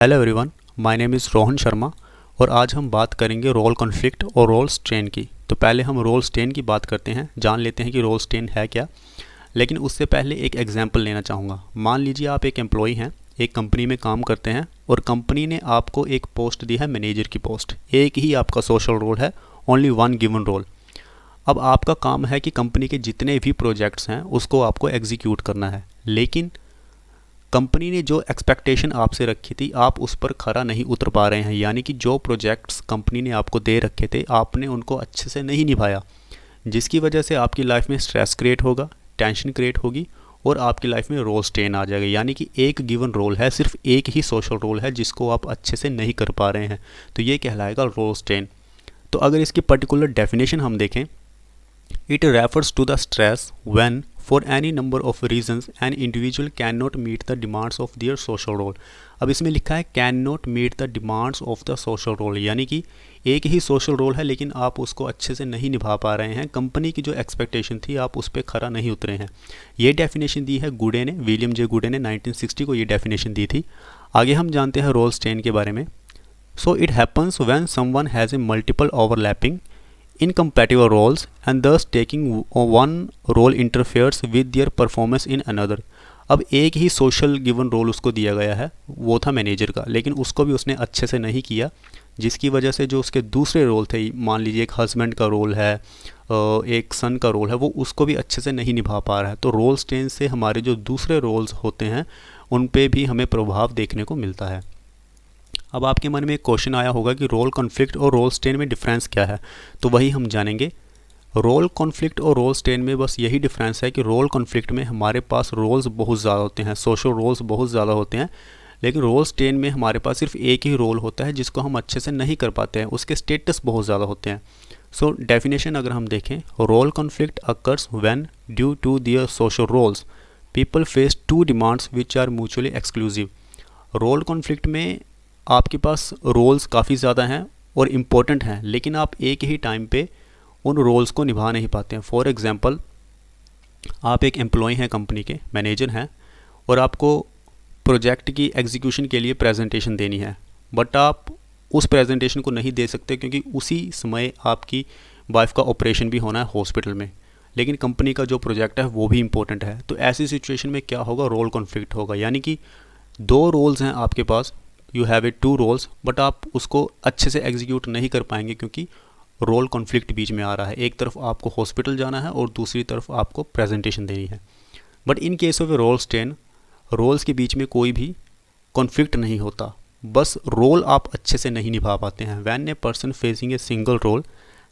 Hello everyone, my name is Rohan Sharma और आज हम बात करेंगे रोल कॉन्फ्लिक्ट और रोल स्ट्रेन की। तो पहले हम रोल स्ट्रेन की बात करते हैं, जान लेते हैं कि रोल स्ट्रेन है क्या। लेकिन उससे पहले एक एग्जांपल लेना चाहूँगा। मान लीजिए आप एक एम्प्लॉई हैं, एक कंपनी में काम करते हैं और कंपनी ने आपको एक पोस्ट दी है, मैनेजर की पोस्ट। एक ही आपका सोशल रोल है, ओनली वन गिवन रोल। अब आपका काम है कि कंपनी के जितने भी प्रोजेक्ट्स हैं उसको आपको एग्जीक्यूट करना है, लेकिन कंपनी ने जो एक्सपेक्टेशन आपसे रखी थी आप उस पर खरा नहीं उतर पा रहे हैं। यानी कि जो प्रोजेक्ट्स कंपनी ने आपको दे रखे थे आपने उनको अच्छे से नहीं निभाया, जिसकी वजह से आपकी लाइफ में स्ट्रेस क्रिएट होगा, टेंशन क्रिएट होगी और आपकी लाइफ में रोल स्ट्रेन आ जाएगा। यानी कि एक गिवन रोल है, सिर्फ एक ही सोशल रोल है जिसको आप अच्छे से नहीं कर पा रहे हैं, तो ये कहलाएगा रोल स्ट्रेन। तो अगर इसकी पर्टिकुलर डेफिनेशन हम देखें, it refers to the stress when for any number of reasons an individual cannot meet the demands of their social role। अब इसमें लिखा है cannot meet the demands of the social role, यानी कि एक ही social role है लेकिन आप उसको अच्छे से नहीं निभा पा रहे हैं। कंपनी की जो एक्सपेक्टेशन थी आप उस पर खरा नहीं उतरे हैं। ये डेफिनेशन दी है गुडे ने, विलियम जे गुडे ने 1960 को ये डेफिनेशन दी थी। आगे हम जानते हैं रोल स्ट्रेन के बारे में। So it happens when someone has a multiple overlapping incompatible roles and thus taking one role interferes with their performance in another। अब एक ही सोशल गिवन रोल उसको दिया गया है, वो था मैनेजर का, लेकिन उसको भी उसने अच्छे से नहीं किया, जिसकी वजह से जो उसके दूसरे रोल थे, मान लीजिए एक हस्बैंड का रोल है, एक सन का रोल है, वो उसको भी अच्छे से नहीं निभा पा रहा है। तो रोल स्ट्रेन से हमारे जो दूसरे रोल्स होते हैं उन पे भी हमें प्रभाव देखने को मिलता है। अब आपके मन में एक क्वेश्चन आया होगा कि रोल कॉन्फ्लिक्ट और रोल स्ट्रेन में डिफरेंस क्या है, तो वही हम जानेंगे। रोल कॉन्फ्लिक्ट और रोल स्ट्रेन में बस यही डिफरेंस है कि रोल कॉन्फ्लिक्ट में हमारे पास रोल्स बहुत ज़्यादा होते हैं, सोशल रोल्स बहुत ज़्यादा होते हैं, लेकिन रोल स्ट्रेन में हमारे पास सिर्फ एक ही रोल होता है जिसको हम अच्छे से नहीं कर पाते हैं, उसके स्टेटस बहुत ज़्यादा होते हैं। सो डेफिनेशन अगर हम देखें, role conflict occurs when due to their social roles people face two demands which are mutually exclusive. Role conflict में आपके पास रोल्स काफ़ी ज़्यादा हैं और इम्पोर्टेंट हैं, लेकिन आप एक ही टाइम पे उन रोल्स को निभा नहीं पाते हैं। फॉर एग्ज़ाम्पल, आप एक एम्प्लॉय हैं, कंपनी के मैनेजर हैं और आपको प्रोजेक्ट की एग्जीक्यूशन के लिए प्रेजेंटेशन देनी है, बट आप उस प्रेजेंटेशन को नहीं दे सकते क्योंकि उसी समय आपकी वाइफ का ऑपरेशन भी होना है हॉस्पिटल में, लेकिन कंपनी का जो प्रोजेक्ट है वो भी इम्पोर्टेंट है। तो ऐसी सिचुएशन में क्या होगा, रोल कॉन्फ्लिक्ट होगा। यानी कि दो रोल्स हैं आपके पास, you have a two roles, but आप उसको अच्छे से एग्जीक्यूट नहीं कर पाएंगे क्योंकि रोल कॉन्फ्लिक्ट बीच में आ रहा है। एक तरफ आपको हॉस्पिटल जाना है और दूसरी तरफ आपको प्रेजेंटेशन देनी है। But in case of a role strain, roles के बीच में कोई भी कॉन्फ्लिक्ट नहीं होता, बस रोल आप अच्छे से नहीं निभा पाते हैं। When a person facing a single role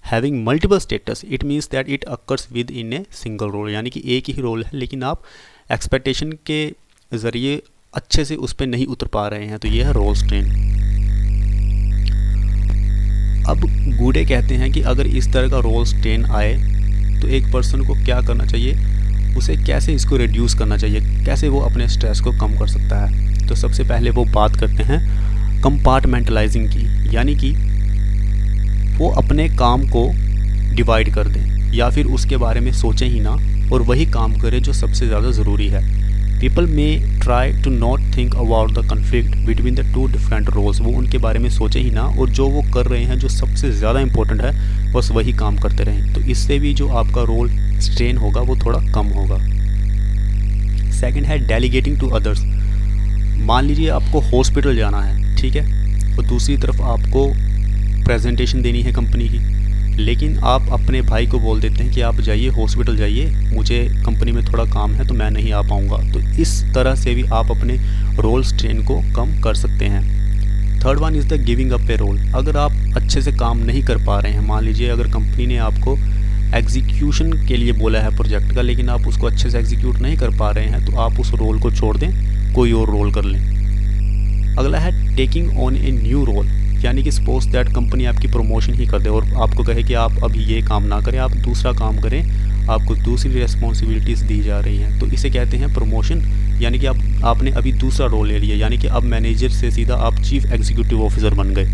having multiple status it means that it occurs within a single role. यानी कि एक ही रोल है लेकिन आप एक्सपेक्टेशन के ज़रिए अच्छे से उस पर नहीं उतर पा रहे हैं, तो ये है रोल स्ट्रेन। अब गुडे कहते हैं कि अगर इस तरह का रोल स्ट्रेन आए तो एक पर्सन को क्या करना चाहिए, उसे कैसे इसको रिड्यूस करना चाहिए, कैसे वो अपने स्ट्रेस को कम कर सकता है। तो सबसे पहले वो बात करते हैं कंपार्टमेंटलाइजिंग की, यानी कि वो अपने काम को डिवाइड कर दें या फिर उसके बारे में सोचें ही ना और वही काम करें जो सबसे ज़्यादा ज़रूरी है। पीपल में try to not think about the conflict between the two different roles. वो उनके बारे में सोचे ही ना और जो वो कर रहे हैं, जो सबसे ज़्यादा इंपॉर्टेंट है, बस वही काम करते रहें। तो इससे भी जो आपका रोल स्ट्रेन होगा वो थोड़ा कम होगा। सेकंड है डेलीगेटिंग टू अदर्स। मान लीजिए आपको हॉस्पिटल जाना है, ठीक है, और दूसरी तरफ आपको प्रेजेंटेशन देनी है कंपनी की, लेकिन आप अपने भाई को बोल देते हैं कि आप जाइए हॉस्पिटल जाइए, मुझे कंपनी में थोड़ा काम है तो मैं नहीं आ पाऊँगा। तो इस तरह से भी आप अपने रोल स्ट्रेन को कम कर सकते हैं। Third one is the giving up a role. अगर आप अच्छे से काम नहीं कर पा रहे हैं, मान लीजिए अगर कंपनी ने आपको एग्जीक्यूशन के लिए बोला है प्रोजेक्ट का, लेकिन आप उसको अच्छे से एग्जीक्यूट नहीं कर पा रहे हैं, तो आप उस रोल को छोड़ दें, कोई और रोल कर लें। अगला है taking on a new role, यानी कि सपोज दैट कंपनी आपकी प्रमोशन ही कर दे और आपको कहे कि आप अभी ये काम ना करें, आप दूसरा काम करें, आपको दूसरी रिस्पॉन्सिबिलिटीज़ दी जा रही हैं, तो इसे कहते हैं प्रमोशन। यानी कि आपने अभी दूसरा रोल ले लिया, यानी कि अब मैनेजर से सीधा आप चीफ एग्जीक्यूटिव ऑफिसर बन गए,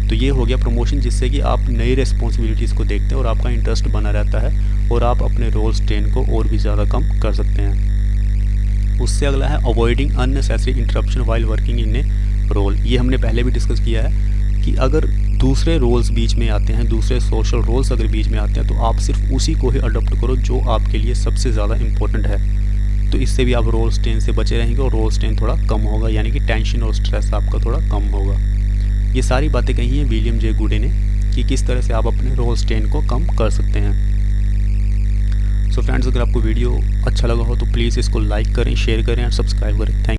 तो ये हो गया प्रमोशन, जिससे कि आप नई रिस्पॉन्सिबिलिटीज़ को देखते हैं और आपका इंटरेस्ट बना रहता है और आप अपने रोल स्ट्रेन को और भी ज़्यादा कम कर सकते हैं। उससे अगला है avoiding unnecessary interruption while working in a role. ये हमने पहले भी डिस्कस किया है कि अगर दूसरे रोल्स बीच में आते हैं, दूसरे सोशल रोल्स अगर बीच में आते हैं, तो आप सिर्फ उसी को ही अडॉप्ट करो जो आपके लिए सबसे ज़्यादा इम्पोर्टेंट है। तो इससे भी आप रोल स्ट्रेन से बचे रहेंगे और रोल स्ट्रेन थोड़ा कम होगा, यानी कि टेंशन और स्ट्रेस आपका थोड़ा कम होगा। ये सारी बातें कही हैं विलियम जे गुडे ने कि किस तरह से आप अपने रोल स्ट्रेन को कम कर सकते हैं। सो फ्रेंड्स, अगर आपको वीडियो अच्छा लगा हो तो प्लीज़ इसको लाइक करें, शेयर करें और सब्सक्राइब करें। थैंक